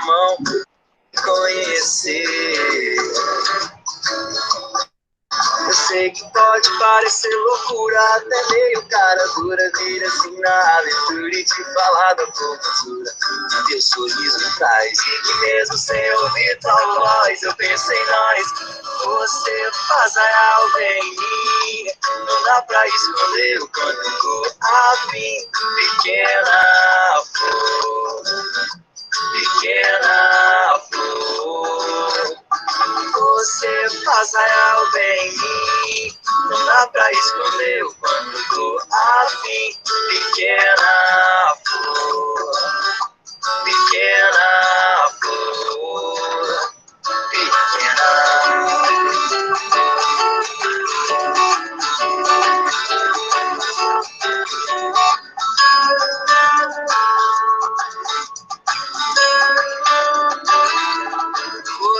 mão, conhecer. Eu sei que pode parecer loucura, até meio cara dura, vir assim na aventura e te falar da formosura que teu sorriso me traz. E que mesmo sem ouvir tua voz, eu penso em nós. Você faz algo em mim, não dá pra esconder o quanto eu tô afim. Pequena flor, pequena flor. Você faz real bem em mim, não dá pra esconder o quanto eu tô afim. Pequena flor, pequena flor, pequena.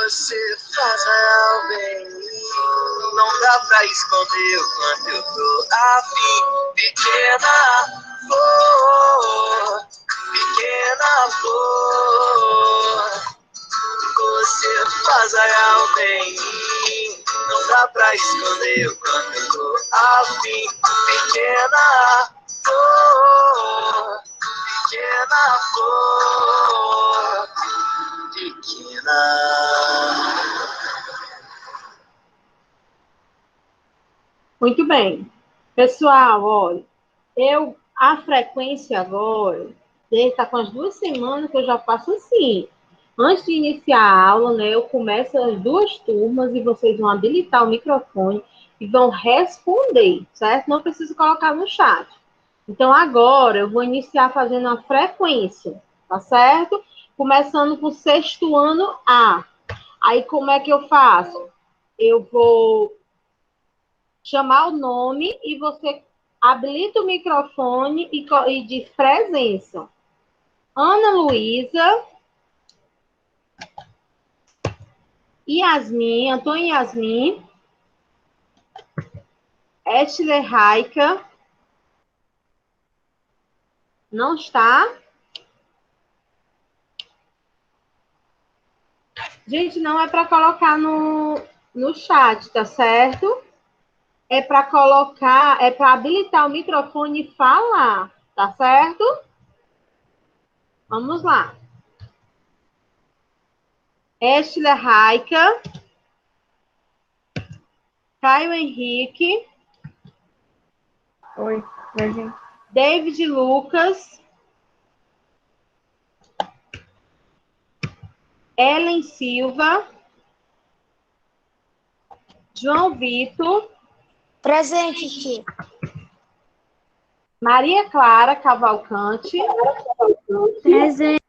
Você faz real bem em mim, não dá pra esconder o quanto eu tô afim. Pequena flor, pequena flor. Você faz real bem em mim, não dá pra esconder o quanto eu tô afim. Pequena flor, pequena flor, pequena. Muito bem. Pessoal, olha, a frequência agora, está com as 2 semanas que eu já faço assim. Antes de iniciar a aula, né, eu começo as 2 turmas e vocês vão habilitar o microfone e vão responder, certo? Não preciso colocar no chat. Então, agora eu vou iniciar fazendo a frequência, tá certo? Começando com o 6º ano A. Aí, como é que eu faço? Eu vou chamar o nome e você habilita o microfone e diz presença. Ana Luísa, Yasmin, Antônio Yasmin, Esther Raica, não está? Gente, não é para colocar no chat, tá certo? É para colocar, é para habilitar o microfone e falar, tá certo? Vamos lá. Esther Raica, Caio Henrique, Oi, gente. David Lucas, Ellen Silva, João Vitor, Presente, tia. Maria Clara Cavalcante, Presente.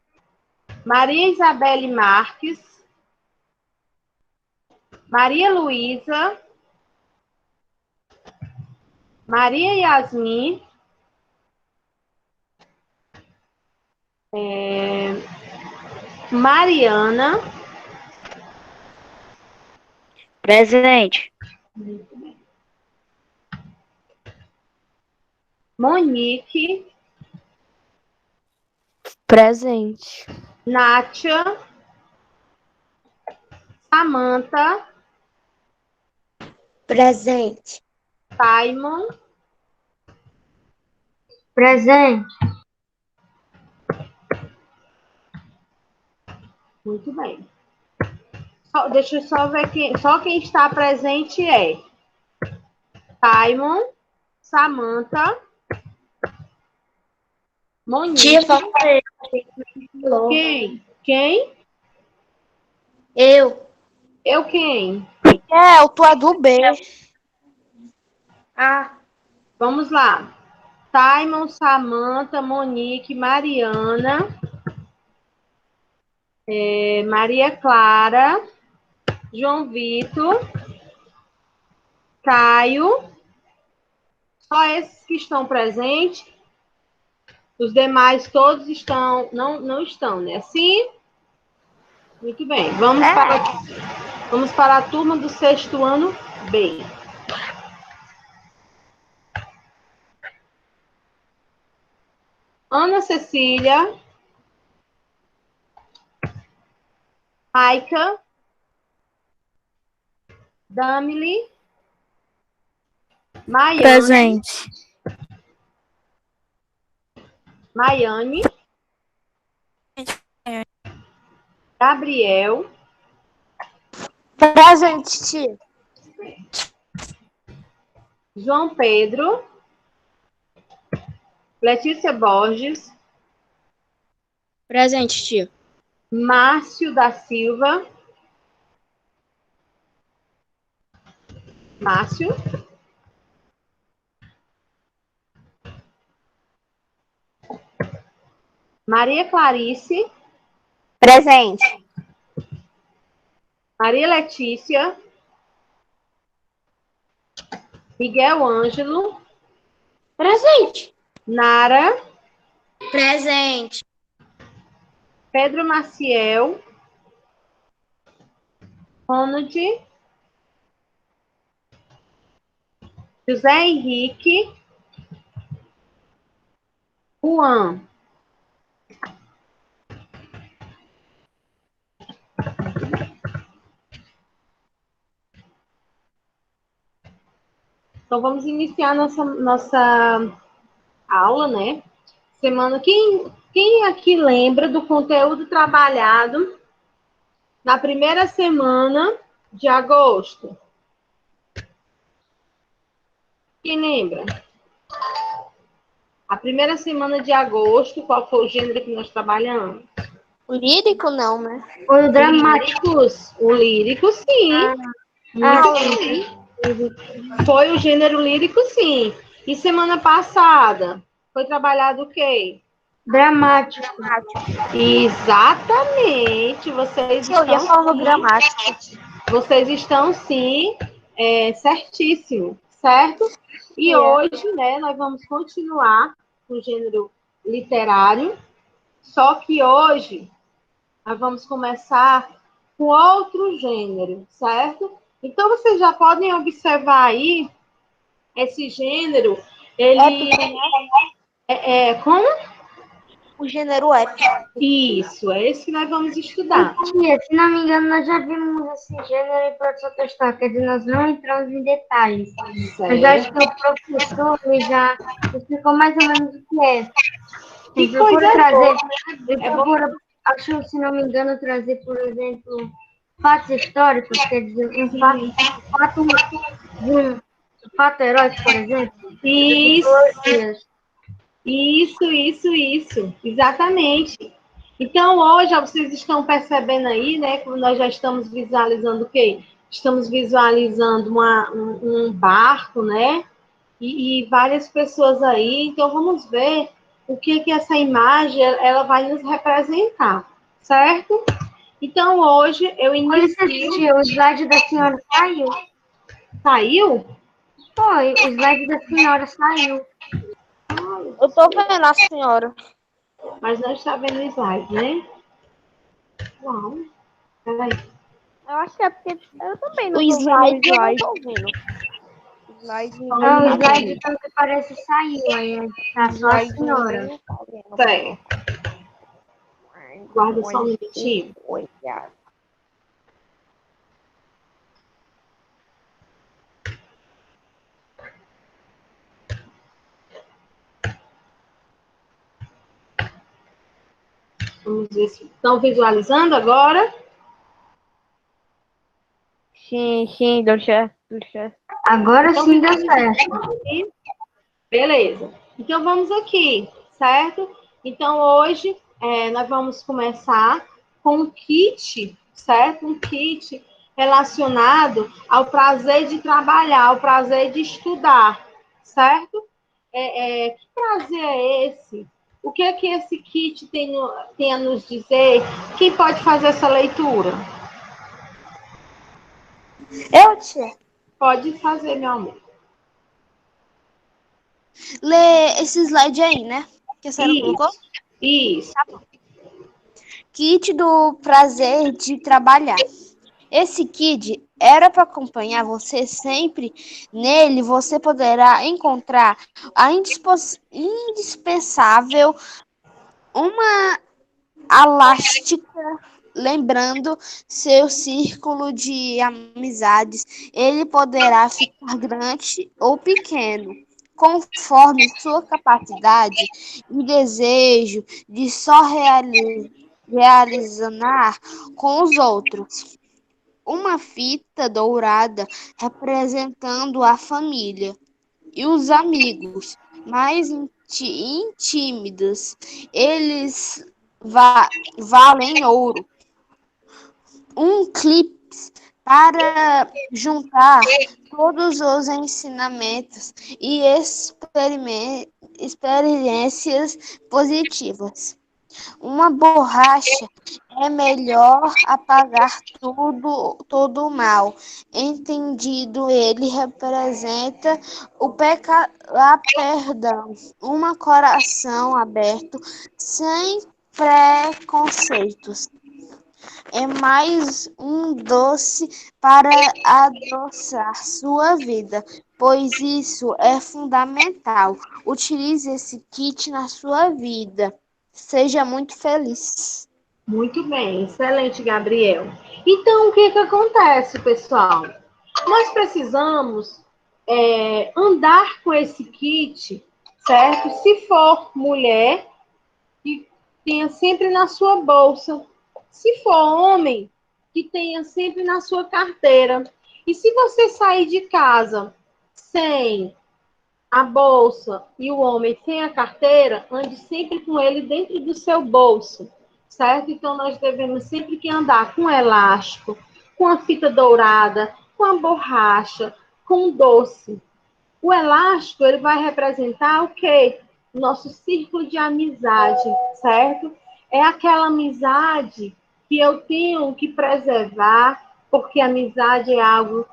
Maria Isabelle Marques, Maria Luísa, Maria Yasmin, Mariana, Presente. Monique, Presente. Nátia, Samanta, Presente. Simon, Presente. muito bem. Deixa eu só ver só quem está presente é Simon, Samanta, Tia, Monique. falta Quem? Quem? eu. Eu quem? Tu é do B. Ah, Vamos lá. Simon, Samanta, Monique, Mariana, Maria Clara, João Vitor, Caio. Só esses que estão presentes. Os demais todos estão, não estão, né? Sim? Muito bem. Vamos para a turma do 6º ano B. Ana Cecília, Maika, Damile, Maiane, Presente. Maiane, Gabriel, Presente, tia. João Pedro, Letícia Borges, Presente, tia. Márcio da Silva, Márcio, Maria Clarice, Presente. Maria Letícia, Miguel Ângelo, Presente. Nara, Presente. Pedro Maciel, Ronald, José Henrique, Juan. Então, vamos iniciar nossa aula, né? Semana. Quem aqui lembra do conteúdo trabalhado na primeira semana de agosto? Quem lembra? A primeira semana de agosto, qual foi o gênero que nós trabalhamos? O lírico não, né? Foi o dramático. O lírico, sim. Sim. Foi o gênero lírico, sim. E semana passada foi trabalhado o quê? Dramático. Exatamente. Vocês Eu ia estão falar no sim. dramático. Vocês estão sim, certíssimo, certo? E hoje, né, nós vamos continuar com o gênero literário, só que hoje nós vamos começar com outro gênero, certo? Então, vocês já podem observar aí, esse gênero, ele como? O gênero épico. Isso, é esse que nós vamos estudar. Tia, se não me engano, nós já vimos esse gênero em produção textual, quer dizer, nós não entramos em detalhes. Mas eu acho que o professor ele já explicou mais ou menos o que é. Que coisa boa. Acho, se não me engano, trazer, por exemplo, fatos históricos, quer dizer, um fato heróico, por exemplo. Isso, exatamente. Então, hoje, vocês estão percebendo aí, né, como nós já estamos visualizando o quê? Estamos visualizando um barco, né, e várias pessoas aí. Então, vamos ver o que essa imagem ela vai nos representar, certo? Então, hoje, eu inicio... Tia, o slide da senhora saiu. Saiu? Foi, o slide da senhora saiu. Eu tô vendo a senhora. Mas não está vendo o slide, né? Uau. Peraí. Eu acho que é porque eu também não O tô slide vendo eu não slide. tô vendo. Não, o slide tanto que parece saiu, aí tá só a senhora. Certo. Guarda só um minutinho. Vamos ver se estão visualizando agora. Sim, deu certo. Agora Então, sim deu certo. Beleza. Então, vamos aqui, certo? Então, hoje, nós vamos começar com um kit, certo? Um kit relacionado ao prazer de trabalhar, ao prazer de estudar, certo? Que prazer é esse? O que é que esse kit tem a nos dizer? Quem pode fazer essa leitura? Eu, tia. Pode fazer, meu amor. Lê esse slide aí, né? Que a senhora colocou? Isso. Kit do prazer de trabalhar. Esse kit era para acompanhar você sempre. Nele você poderá encontrar a indispensável uma elástica lembrando seu círculo de amizades. Ele poderá ficar grande ou pequeno, conforme sua capacidade e desejo de só realizar com os outros. Uma fita dourada representando a família e os amigos mais tímidos. Eles valem ouro. Um clipe para juntar todos os ensinamentos e experiências positivas. Uma borracha é melhor apagar todo o mal. Entendido, ele representa a perdão, um coração aberto, sem preconceitos. É mais um doce para adoçar sua vida, pois isso é fundamental. Utilize esse kit na sua vida. Seja muito feliz. Muito bem, excelente, Gabriel. Então, o que acontece, pessoal? Nós precisamos andar com esse kit, certo? Se for mulher, que tenha sempre na sua bolsa. Se for homem, que tenha sempre na sua carteira. E se você sair de casa sem a bolsa e o homem sem a carteira, ande sempre com ele dentro do seu bolso, certo? Então, nós devemos sempre que andar com elástico, com a fita dourada, com a borracha, com doce. O elástico, ele vai representar o quê? Nosso círculo de amizade, certo? É aquela amizade que eu tenho que preservar, porque amizade é algo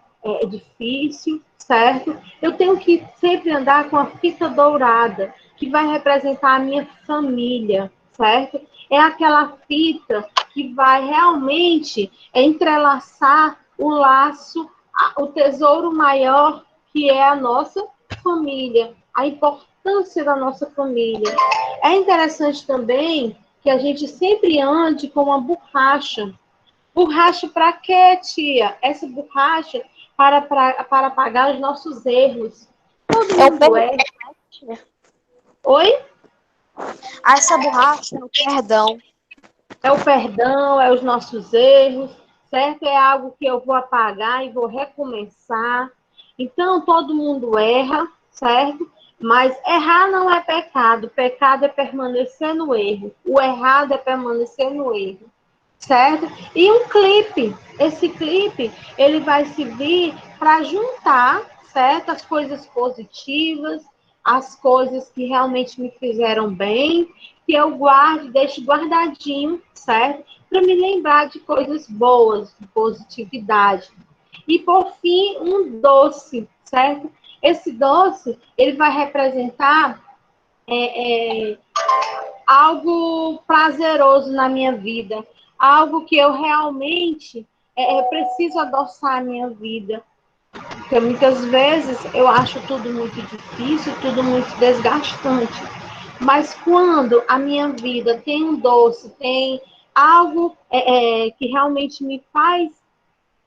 difícil, certo? Eu tenho que sempre andar com a fita dourada, que vai representar a minha família, certo? É aquela fita que vai realmente entrelaçar o laço, o tesouro maior, que é a nossa família, a importância da nossa família. É interessante também que a gente sempre ande com uma borracha. Borracha para quê, tia? Essa borracha para apagar os nossos erros. Todo mundo erra. Oi? Essa borracha é o perdão. É o perdão, é os nossos erros, certo? É algo que eu vou apagar e vou recomeçar. Então, todo mundo erra, certo? Mas errar não é pecado. Pecado é permanecer no erro. O errado é permanecer no erro, certo? E um clipe. Esse clipe, ele vai servir para juntar, certo? As coisas positivas, as coisas que realmente me fizeram bem, que eu guarde, deixe guardadinho, certo? Para me lembrar de coisas boas, de positividade. E, por fim, um doce, certo? Esse doce, ele vai representar algo prazeroso na minha vida, algo que eu realmente preciso adoçar a minha vida. Porque muitas vezes eu acho tudo muito difícil, tudo muito desgastante. Mas quando a minha vida tem um doce, tem algo que realmente me faz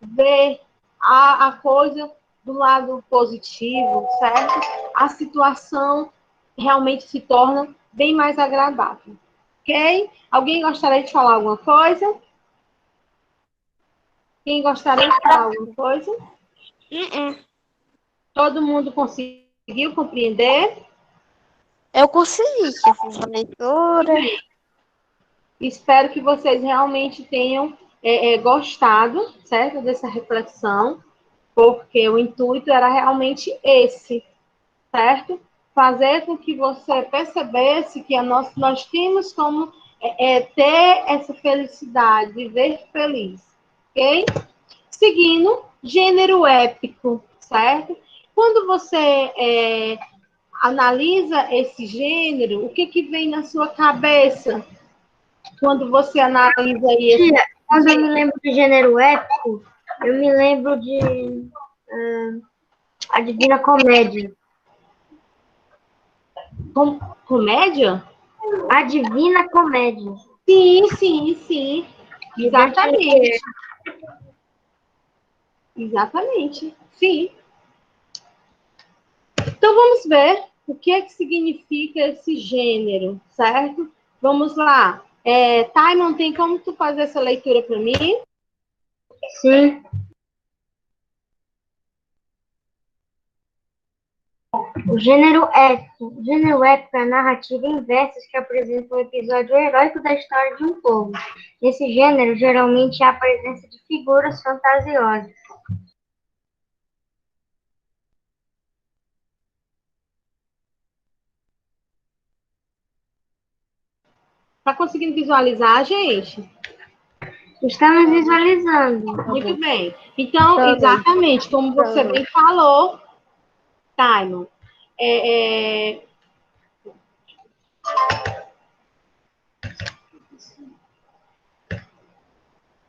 ver a coisa do lado positivo, certo? A situação realmente se torna bem mais agradável. Ok? Alguém gostaria de falar alguma coisa? Quem gostaria de falar alguma coisa? Todo mundo conseguiu compreender? Eu consegui, que eu fiz uma leitura. Espero que vocês realmente tenham gostado, certo? Dessa reflexão, porque o intuito era realmente esse, certo? Fazer com que você percebesse que nós temos como ter essa felicidade, viver feliz, ok? Seguindo, gênero épico, certo? Quando você analisa esse gênero, o que vem na sua cabeça quando você analisa isso? Tia, quando eu me lembro de gênero épico, eu me lembro de a Divina Comédia. Comédia? A Divina Comédia. Sim, sim, sim. Exatamente. Exatamente. Sim. Então, vamos ver o que é que significa esse gênero, certo? Vamos lá. Taimon, tem como tu fazer essa leitura para mim? Sim. O gênero épico. O gênero épico é a narrativa em versos que apresenta um episódio heróico da história de um povo. Nesse gênero, geralmente há a presença de figuras fantasiosas. Tá conseguindo visualizar, gente? Estamos visualizando. Muito bem. Então, Também. exatamente, como você bem falou, Taimon,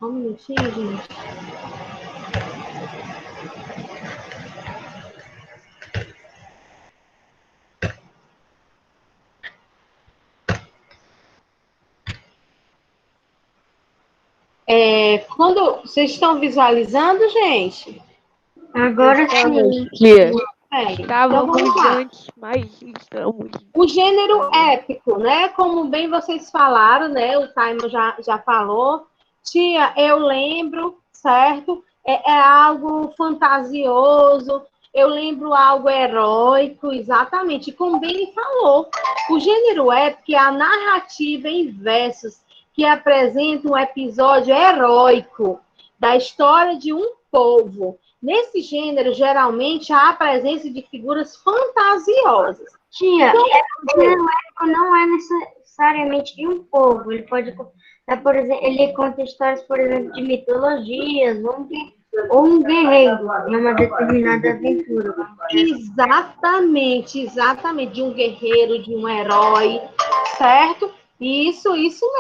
um minutinho, gente. Quando vocês estão visualizando, gente? Agora sim. Então vamos lá. Antes, mas estamos. O gênero épico, né? Como bem vocês falaram, né? O Taimo já falou. Tia, eu lembro, certo? É algo fantasioso, eu lembro algo heróico, exatamente. Como bem ele falou, o gênero épico é a narrativa em versos que apresenta um episódio heróico da história de um povo. Nesse gênero, geralmente, há a presença de figuras fantasiosas. Tia, o gênero épico não é necessariamente de um povo. Ele pode, por exemplo, ele conta histórias, por exemplo, de mitologias, ou um guerreiro em uma determinada aventura. Exatamente, de um guerreiro, de um herói, certo? Isso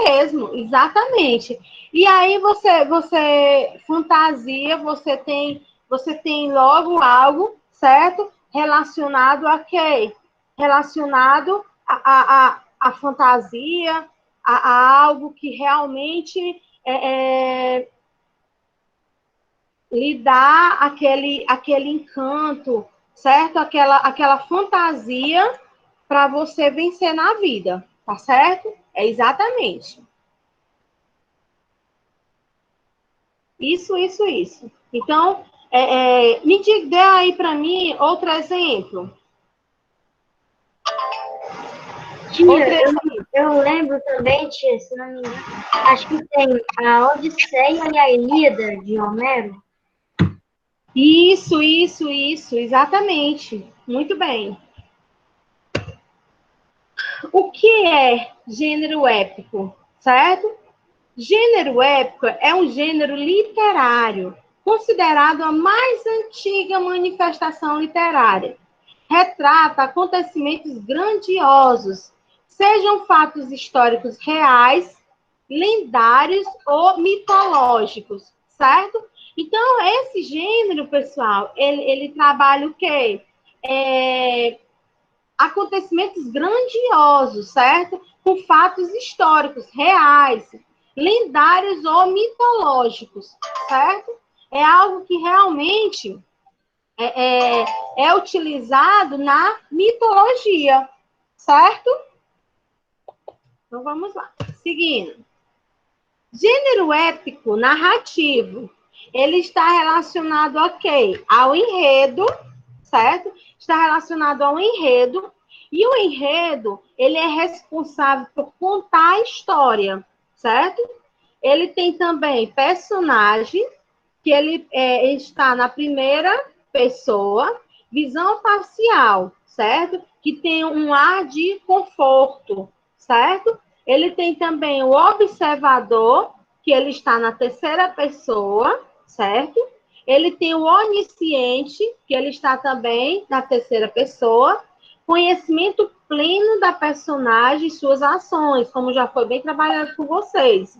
mesmo, exatamente. E aí você fantasia, você tem logo algo, certo? Relacionado a quê? Relacionado a fantasia, a algo que realmente lhe dá aquele encanto, certo? Aquela fantasia para você vencer na vida, tá certo? É exatamente. Isso. Então, me dê aí para mim outro exemplo. Tia, eu lembro também, tia, se não me engano, acho que tem a Odisseia e a Ilíada de Homero. Isso, exatamente. Muito bem. O que é gênero épico, certo? Gênero épico é um gênero literário, considerado a mais antiga manifestação literária. Retrata acontecimentos grandiosos, sejam fatos históricos reais, lendários ou mitológicos, certo? Então, esse gênero, pessoal, ele trabalha o quê? Acontecimentos grandiosos, certo? Com fatos históricos, reais, lendários ou mitológicos, certo? É algo que realmente é utilizado na mitologia, certo? Então, vamos lá. Seguindo. Gênero épico narrativo. Ele está relacionado a quê? Ao enredo, certo? Está relacionado ao enredo. E o enredo, ele é responsável por contar a história, certo? Ele tem também personagem, que ele está na primeira pessoa, visão parcial, certo? Que tem um ar de conforto, certo? Ele tem também o observador, que ele está na terceira pessoa, certo? Ele tem o onisciente, que ele está também na terceira pessoa. Conhecimento pleno da personagem e suas ações, como já foi bem trabalhado com vocês.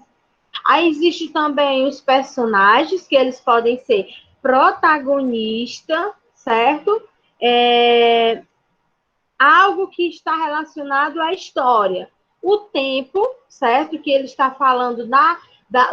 Aí existe também os personagens, que eles podem ser protagonista, certo? Algo que está relacionado à história. O tempo, certo? Que ele está falando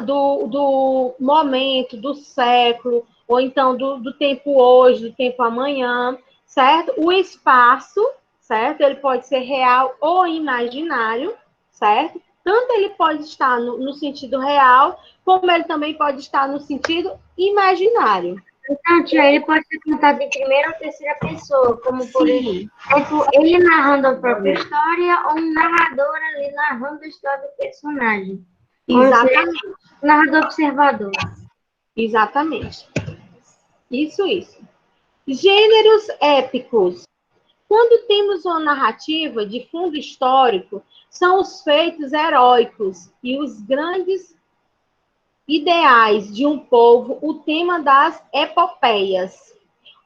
do momento, do século, ou então do tempo hoje, do tempo amanhã, certo? O espaço, certo? Ele pode ser real ou imaginário, certo? Tanto ele pode estar no sentido real, como ele também pode estar no sentido imaginário. Então, tia, ele pode ser contado em primeira ou terceira pessoa, como por Sim, exemplo, ele narrando a própria história ou um narrador ali narrando a história do personagem. Ou seja, exatamente. narrador observador. Exatamente. Isso. Gêneros épicos. Quando temos uma narrativa de fundo histórico, são os feitos heróicos e os grandes ideais de um povo, o tema das epopeias.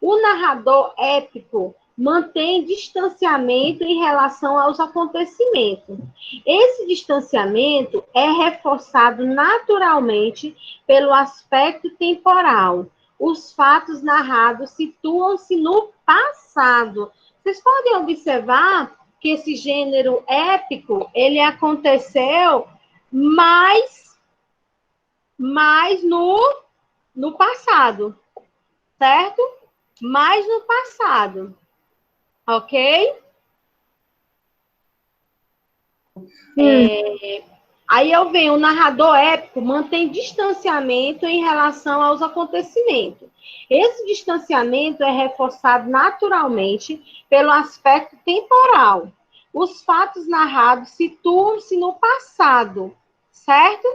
O narrador épico mantém distanciamento em relação aos acontecimentos. Esse distanciamento é reforçado naturalmente pelo aspecto temporal. Os fatos narrados situam-se no passado. Vocês podem observar que esse gênero épico, ele aconteceu mais no passado, certo? Mais no passado, ok? Aí eu venho, o narrador épico mantém distanciamento em relação aos acontecimentos. Esse distanciamento é reforçado naturalmente pelo aspecto temporal. Os fatos narrados situam-se no passado, certo?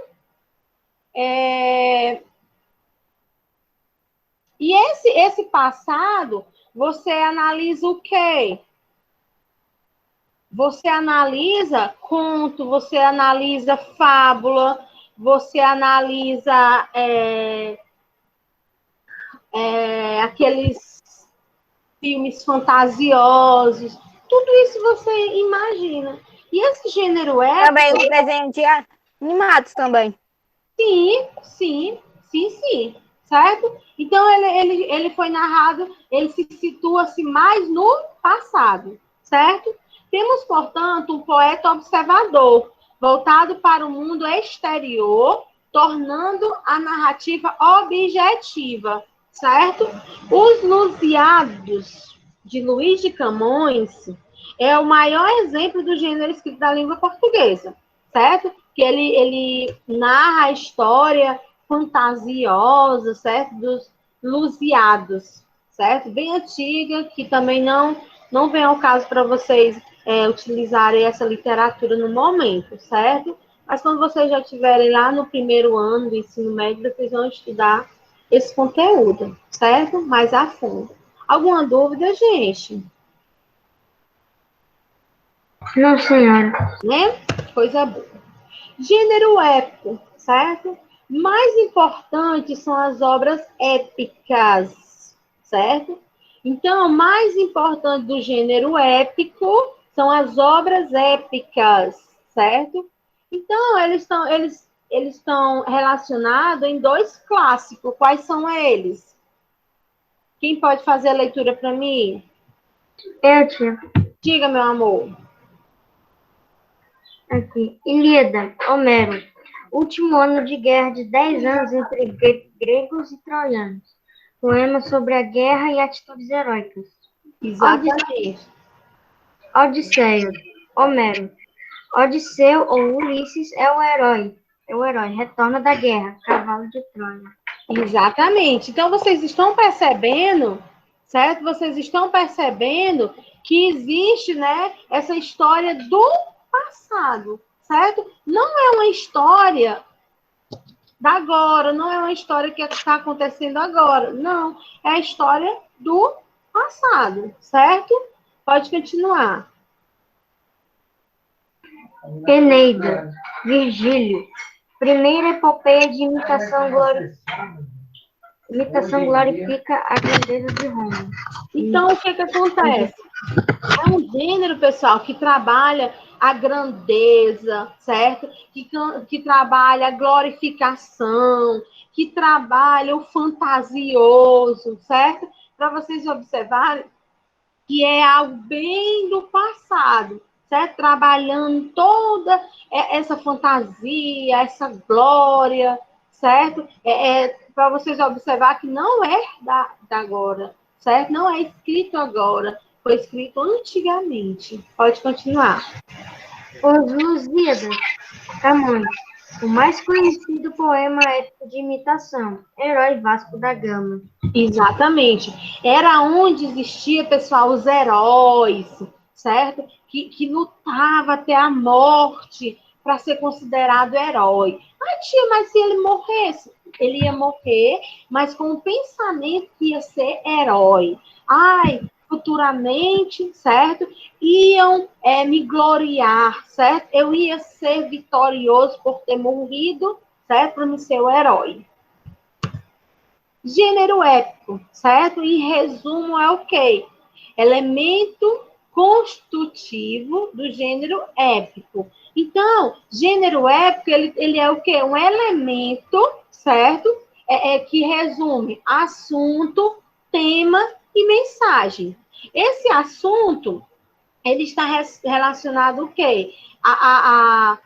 E esse passado, você analisa o quê? Você analisa conto, você analisa fábula, você analisa aqueles filmes fantasiosos, tudo isso você imagina. E esse gênero épico... Também os desenhos animados também. Sim, certo? Então, ele foi narrado, ele se situa-se mais no passado, certo? Temos, portanto, um poeta observador, voltado para o mundo exterior, tornando a narrativa objetiva, certo? Os Lusíadas, de Luís de Camões, é o maior exemplo do gênero escrito da língua portuguesa, certo? Que ele narra a história fantasiosa, certo? Dos Lusíadas, certo? Bem antiga, que também não vem ao caso para vocês utilizarem essa literatura no momento, certo? Mas quando vocês já estiverem lá no primeiro ano do ensino médio, vocês vão estudar esse conteúdo, certo? Mais a fundo. Alguma dúvida, gente? Não, senhora. Né? Coisa boa. Gênero épico, certo? Mais importantes são as obras épicas, certo? Então, mais importante do gênero épico são as obras épicas, certo? Então, eles estão relacionados em dois clássicos. Quais são eles? Quem pode fazer a leitura para mim? Eu, tia. Diga, meu amor. Aqui. Ilíada, Homero. Último ano de guerra de 10 anos entre gregos e troianos. Poema sobre a guerra e atitudes heróicas. Exatamente. Odisseia, Homero. Odisseu ou Ulisses é o herói. Retorna da guerra. Cavalo de Troia. Exatamente. Então, vocês estão percebendo, certo? Vocês estão percebendo que existe, né, essa história do passado, certo? Não é uma história da agora, não é uma história que está acontecendo agora. Não, é a história do passado, certo? Pode continuar. Eneida, Virgílio. Primeira epopeia de imitação glorifica a grandeza de Roma. Então, o que acontece? É um gênero, pessoal, que trabalha a grandeza, certo? Que trabalha a glorificação, que trabalha o fantasioso, certo? Para vocês observarem que é algo bem do passado, certo? Trabalhando toda essa fantasia, essa glória, certo? Para vocês observar que não é da agora, certo? Não é escrito agora, foi escrito antigamente. Pode continuar. Os Lusíadas, Camões, o mais conhecido poema épico de imitação, Herói Vasco da Gama. Exatamente. Era onde existia, pessoal, os heróis, certo? Que lutava até a morte para ser considerado herói. Ah, tia, mas se ele morresse? Ele ia morrer, mas com o pensamento que ia ser herói. Ai, futuramente, certo? Iam me gloriar, certo? Eu ia ser vitorioso por ter morrido, certo? Para me ser o herói. Gênero épico, certo? Em resumo, é o quê? Elemento constitutivo do gênero épico. Então, gênero épico, ele é o quê? Um elemento, certo? Que resume assunto, tema e mensagem. Esse assunto, ele está relacionado o quê? A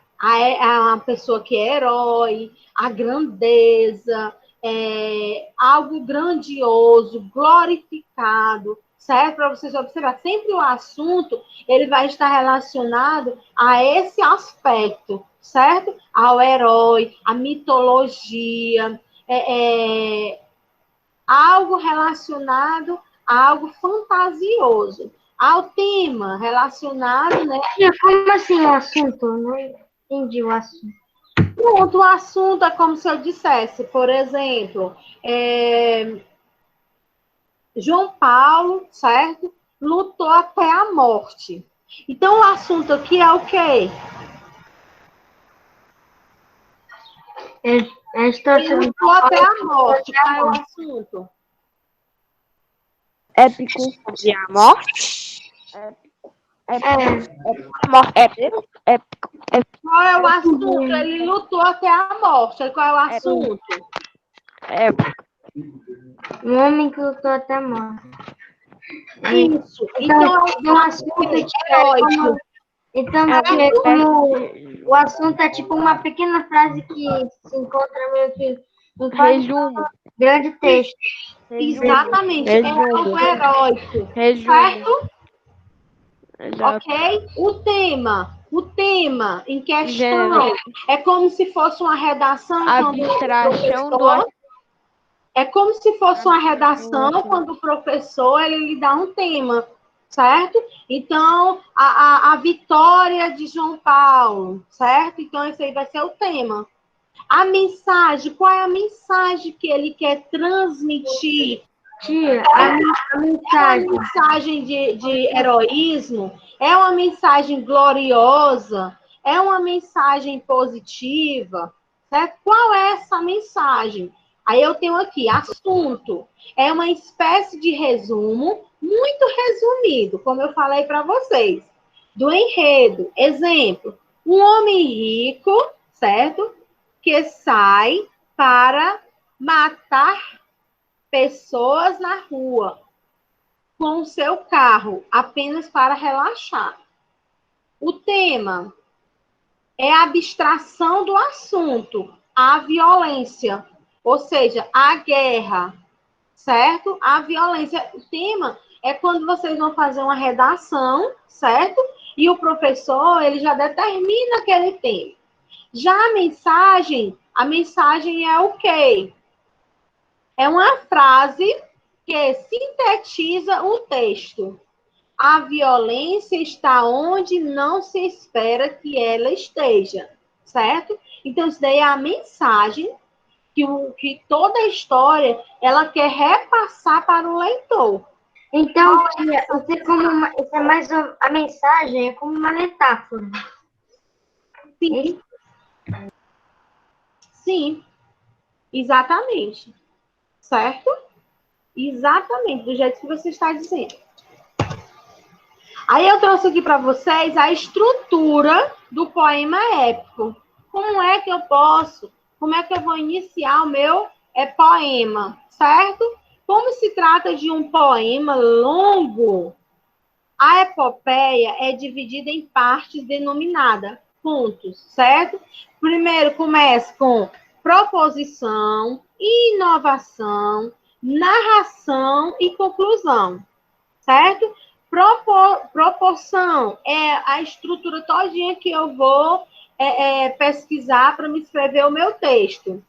pessoa que é herói, a grandeza, algo grandioso, glorificado, certo? Para vocês observar, sempre o assunto, ele vai estar relacionado a esse aspecto, certo? Ao herói, à mitologia, algo relacionado a algo fantasioso. Ao tema relacionado, né? Como assim o assunto? Eu não entendi o assunto. Pronto, o assunto é como se eu dissesse, por exemplo, João Paulo, certo? Lutou até a morte. Então, o assunto aqui é o quê? Ele lutou até a morte. Qual é o assunto? Épico de a morte. Qual é o assunto? Ele lutou até a morte. Qual é o assunto? Épico. Um homem que lutou até a morte. Isso. Então, é um assunto heróico. Então, o assunto é tipo uma pequena frase que se encontra meio que em Resumo. grande texto. Exatamente. Resumo. É algo heróico. Resumo. Certo? Exato. Ok? O tema em questão é como se fosse uma redação. Abstração do É como se fosse uma redação quando o professor ele lhe dá um tema, certo? Então, a vitória de João Paulo, certo? Então, esse aí vai ser o tema. A mensagem, qual é a mensagem que ele quer transmitir? Tia, É uma mensagem de heroísmo? É uma mensagem gloriosa? É uma mensagem positiva? Certo? Qual é essa mensagem? Aí eu tenho aqui, assunto. É uma espécie de resumo, muito resumido, como eu falei para vocês. Do enredo. Exemplo, um homem rico, certo? Que sai para matar pessoas na rua com o seu carro, apenas para relaxar. O tema é a abstração do assunto, a violência, ou seja, a guerra, certo? A violência. O tema é quando vocês vão fazer uma redação, certo? E o professor, ele já determina aquele tema. Já a mensagem é o quê? É uma frase que sintetiza o texto. A violência está onde não se espera que ela esteja, certo? Então, isso daí é a mensagem que toda a história ela quer repassar para o leitor. Então, tia, isso é mais a mensagem é como uma metáfora. Sim. Sim, exatamente. Certo? Exatamente, do jeito que você está dizendo. Aí eu trouxe aqui para vocês a estrutura do poema épico. Como é que eu vou iniciar o meu poema, certo? Como se trata de um poema longo, A epopeia é dividida em partes denominadas pontos, certo? Primeiro começa com proposição, inovação, narração e conclusão, certo? Proporção é a estrutura todinha que eu vou pesquisar para me escrever o meu texto.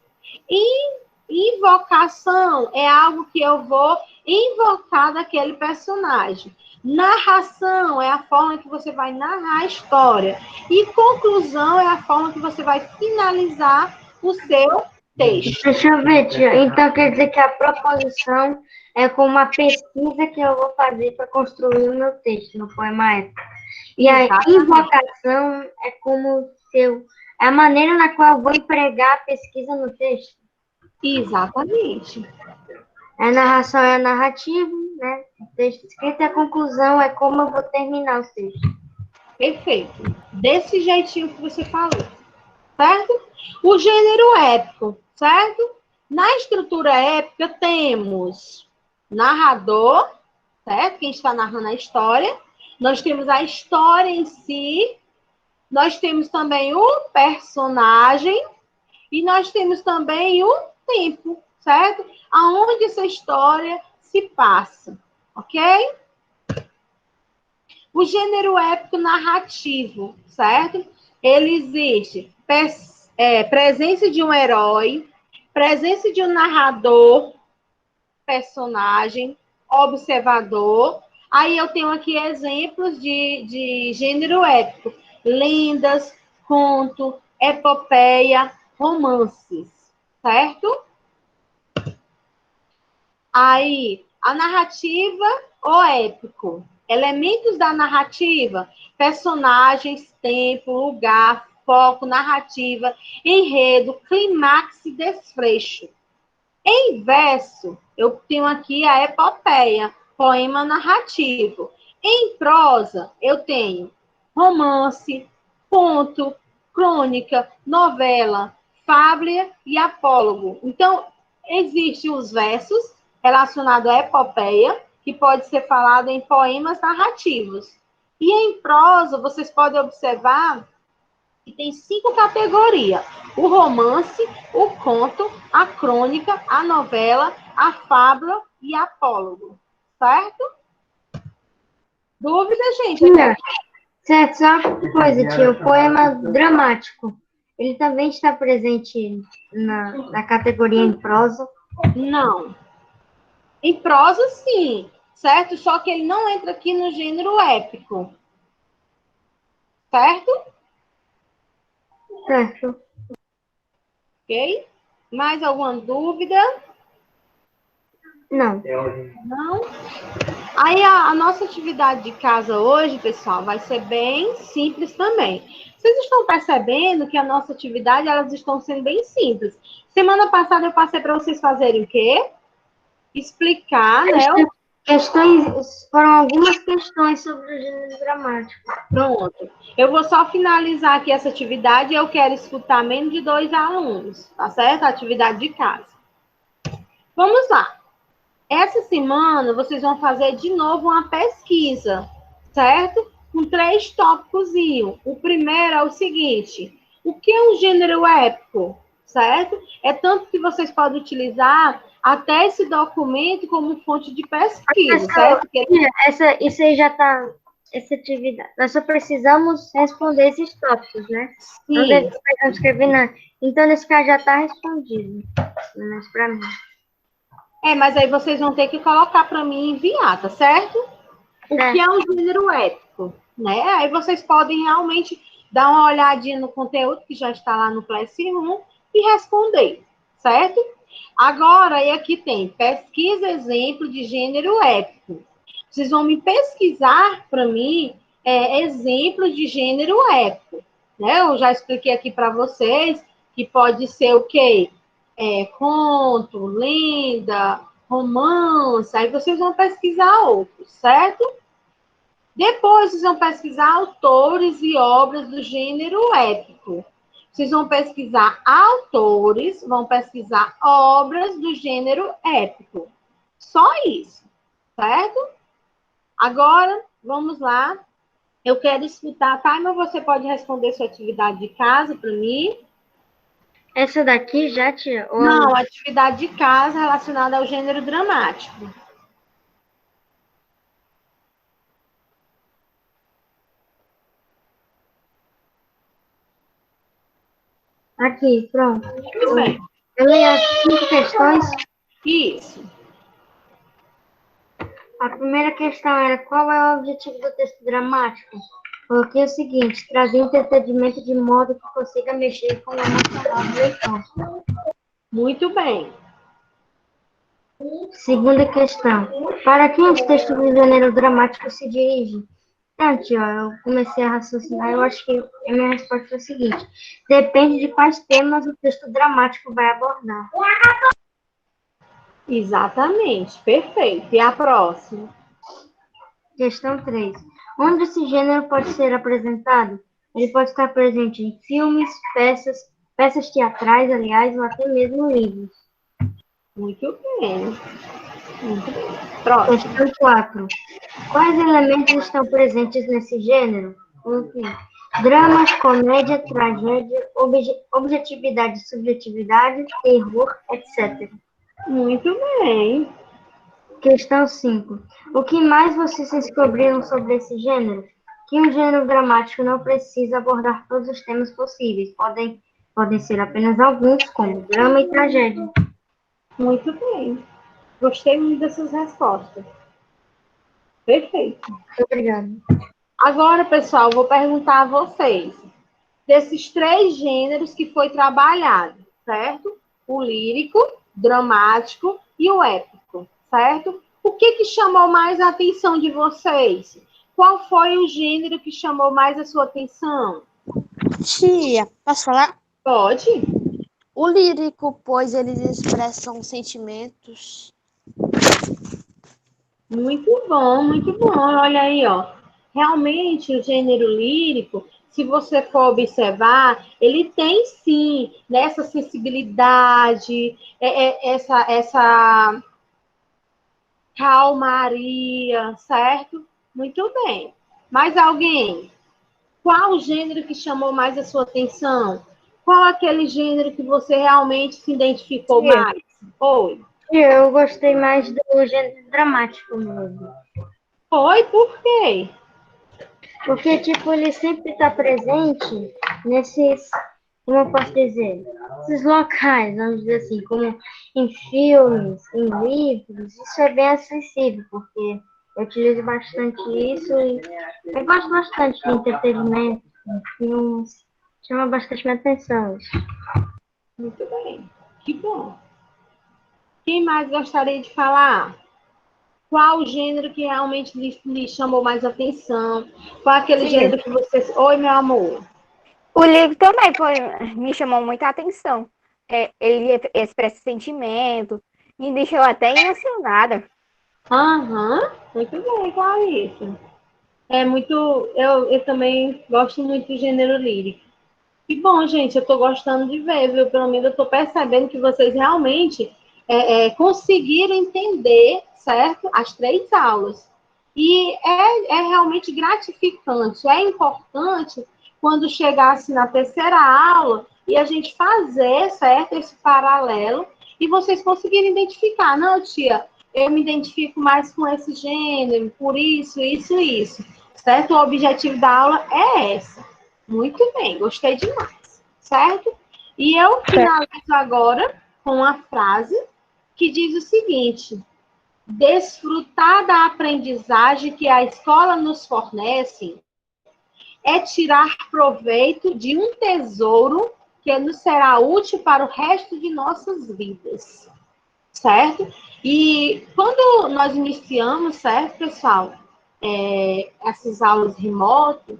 Invocação é algo que eu vou invocar daquele personagem. Narração é a forma que você vai narrar a história. E conclusão é a forma que você vai finalizar o seu texto. Deixa eu ver, tia. Então quer dizer que a proposição é como uma pesquisa que eu vou fazer para construir o meu texto no poema épico. E a invocação é como é a maneira na qual eu vou empregar a pesquisa no texto. Exatamente. A narração é a narrativa, né? O texto escrito e a conclusão é como eu vou terminar o texto. Perfeito. Desse jeitinho que você falou. Certo? O gênero épico, certo? Na estrutura épica temos narrador, certo? Quem está narrando a história. Nós temos a história em si. Nós temos também o personagem. E nós temos também o tempo, certo? Aonde essa história se passa, ok? O gênero épico narrativo, certo? Ele existe presença de um herói, presença de um narrador, personagem, observador. Aí eu tenho aqui exemplos de gênero épico. Lendas, conto, epopeia, romances, certo? Aí, a narrativa ou épico. Elementos da narrativa, personagens, tempo, lugar, foco, narrativa, enredo, clímax e desfecho. Em verso, eu tenho aqui a epopeia, poema narrativo. Em prosa, eu tenho romance, conto, crônica, novela, fábula e apólogo. Então, existem os versos relacionados à epopeia, que pode ser falado em poemas narrativos. E em prosa, vocês podem observar que tem 5 categorias: o romance, o conto, a crônica, a novela, a fábula e apólogo. Certo? Dúvida, gente? Certo, só uma coisa, tio. O poema dramático, ele também está presente na categoria em prosa? Não. Em prosa, sim, certo? Só que ele não entra aqui no gênero épico. Certo? Certo. Ok? Mais alguma dúvida? Não. Não? Aí a nossa atividade de casa hoje, pessoal, vai ser bem simples também. Vocês estão percebendo que a nossa atividade, elas estão sendo bem simples. Semana passada eu passei para vocês fazerem o quê? Explicar, né? Foram algumas questões sobre o gênero dramático. Pronto. Eu vou só finalizar aqui essa atividade e eu quero escutar menos de 2 alunos, tá certo? A atividade de casa. Vamos lá. Essa semana, vocês vão fazer de novo uma pesquisa, certo? Com 3 tópicos. O primeiro é o seguinte: o que é um gênero épico, certo? É tanto que vocês podem utilizar até esse documento como fonte de pesquisa, certo? Isso aí já está, essa atividade. Nós só precisamos responder esses tópicos, né? Sim. Não devemos escrever nada. Então, nesse caso, já está respondido. Mas para mim. Mas aí vocês vão ter que colocar para mim e enviar, tá certo? O que é um gênero épico, né? Aí vocês podem realmente dar uma olhadinha no conteúdo que já está lá no Classroom e responder, certo? Agora, aí aqui tem pesquisa exemplo de gênero épico. Vocês vão me pesquisar para mim exemplos de gênero épico, né? Eu já expliquei aqui para vocês que pode ser o quê? Conto, lenda, romance, aí vocês vão pesquisar outros, certo? Depois vocês vão pesquisar autores e obras do gênero épico. Vocês vão pesquisar autores, vão pesquisar obras do gênero épico. Só isso, certo? Agora, Vamos lá. Eu quero escutar. Taima, você pode responder sua atividade de casa para mim? Essa daqui já, tia? Ou Não, atividade de casa relacionada ao gênero dramático. Aqui, pronto. Tudo bem. Eu li as 5 questões. Isso. A primeira questão era qual é o objetivo do texto dramático? Coloquei o seguinte: trazer entretenimento de modo que consiga mexer com o emocional do leitor. Muito bem. Segunda questão: para quem os textos do gênero dramático se dirigem? Tia, eu comecei a raciocinar, eu acho que a minha resposta foi a seguinte: depende de quais temas o texto dramático vai abordar. Exatamente. Perfeito. E a próxima? Questão 3. Onde esse gênero pode ser apresentado? Ele pode estar presente em filmes, peças teatrais, aliás, ou até mesmo livros. Muito bem. Muito bem. Próximo. Questão 4. Quais elementos estão presentes nesse gênero? Dramas, comédia, tragédia, objetividade, subjetividade, terror, etc. Muito bem. Questão 5. O que mais vocês descobriram sobre esse gênero? Que um gênero dramático não precisa abordar todos os temas possíveis. Podem ser apenas alguns, como drama e tragédia. Muito bem. Gostei muito dessas respostas. Perfeito. Obrigada. Agora, pessoal, vou perguntar a vocês. Desses 3 gêneros que foi trabalhado, certo? O lírico, dramático e o épico, certo? O que chamou mais a atenção de vocês? Qual foi o gênero que chamou mais a sua atenção? Tia, posso falar? Pode. O lírico, pois eles expressam sentimentos. Muito bom, muito bom. Olha aí, ó. Realmente, o gênero lírico, se você for observar, ele tem sim nessa sensibilidade, essa calmaria, certo? Muito bem. Mais alguém? Qual o gênero que chamou mais a sua atenção? Qual aquele gênero que você realmente se identificou Tia. mais? Oi. Eu gostei mais do gênero dramático mesmo. Oi, por quê? Porque, tipo, ele sempre está presente nesses, como eu posso dizer, esses locais, vamos dizer assim, como em filmes, em livros. Isso é bem acessível, porque eu utilizo bastante isso e eu gosto bastante de entretenimento, em filmes. Chama bastante minha atenção isso. Muito bem. Que bom. Quem mais gostaria de falar? Qual o gênero que realmente lhe chamou mais atenção? Qual aquele Sim. gênero que você... Oi, meu amor. O livro também me chamou muita atenção. Ele expressa sentimento, me deixou até emocionada. Aham, muito bem, qual é isso? É muito... Eu também gosto muito do gênero lírico. Que bom, gente, eu tô gostando de ver, viu? Pelo menos eu tô percebendo que vocês realmente conseguiram entender, certo? As 3 aulas. E é realmente gratificante, é importante quando chegasse na terceira aula e a gente fazer, certo? Esse paralelo e vocês conseguirem identificar. Não, tia, eu me identifico mais com esse gênero, por isso, isso, isso. Certo? O objetivo da aula é esse. Muito bem, gostei demais, certo? E eu finalizo agora com uma frase que diz o seguinte: desfrutar da aprendizagem que a escola nos fornece é tirar proveito de um tesouro que nos será útil para o resto de nossas vidas, certo? E quando nós iniciamos, certo, pessoal, essas aulas remotas,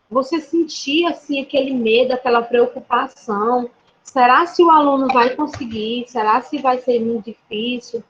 você sentia assim aquele medo, aquela preocupação. Será se o aluno vai conseguir? Será se vai ser muito difícil?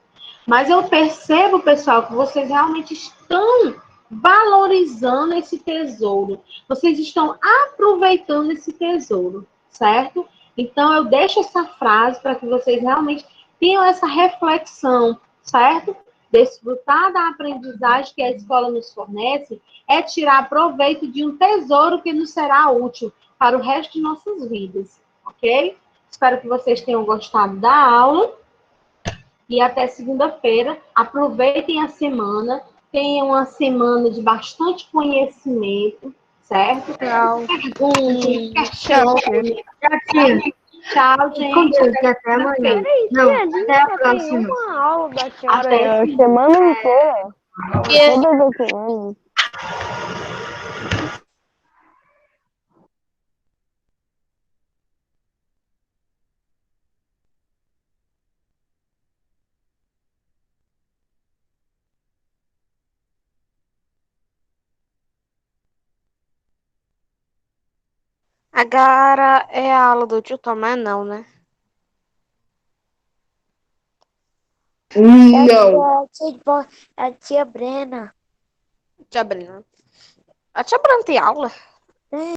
Mas eu percebo, pessoal, que vocês realmente estão valorizando esse tesouro. Vocês estão aproveitando esse tesouro, certo? Então eu deixo essa frase para que vocês realmente tenham essa reflexão, certo? Desfrutar da aprendizagem que a escola nos fornece é tirar proveito de um tesouro que nos será útil para o resto de nossas vidas, ok? Espero que vocês tenham gostado da aula e até segunda-feira. Aproveitem a semana, tenham uma semana de bastante conhecimento, certo? Tchau. Perguntas, Tchau, questões. Tchau, tia. Tchau, Com gente. Deus, e até amanhã. Peraí, Não, tia, até a tem próxima. uma aula da senhora Até a sim. semana inteira. Todas as semanas. Agora é a aula do tio Tomé, não, né? Não. A tia Brena. Tia Brena. A tia Brena tem aula?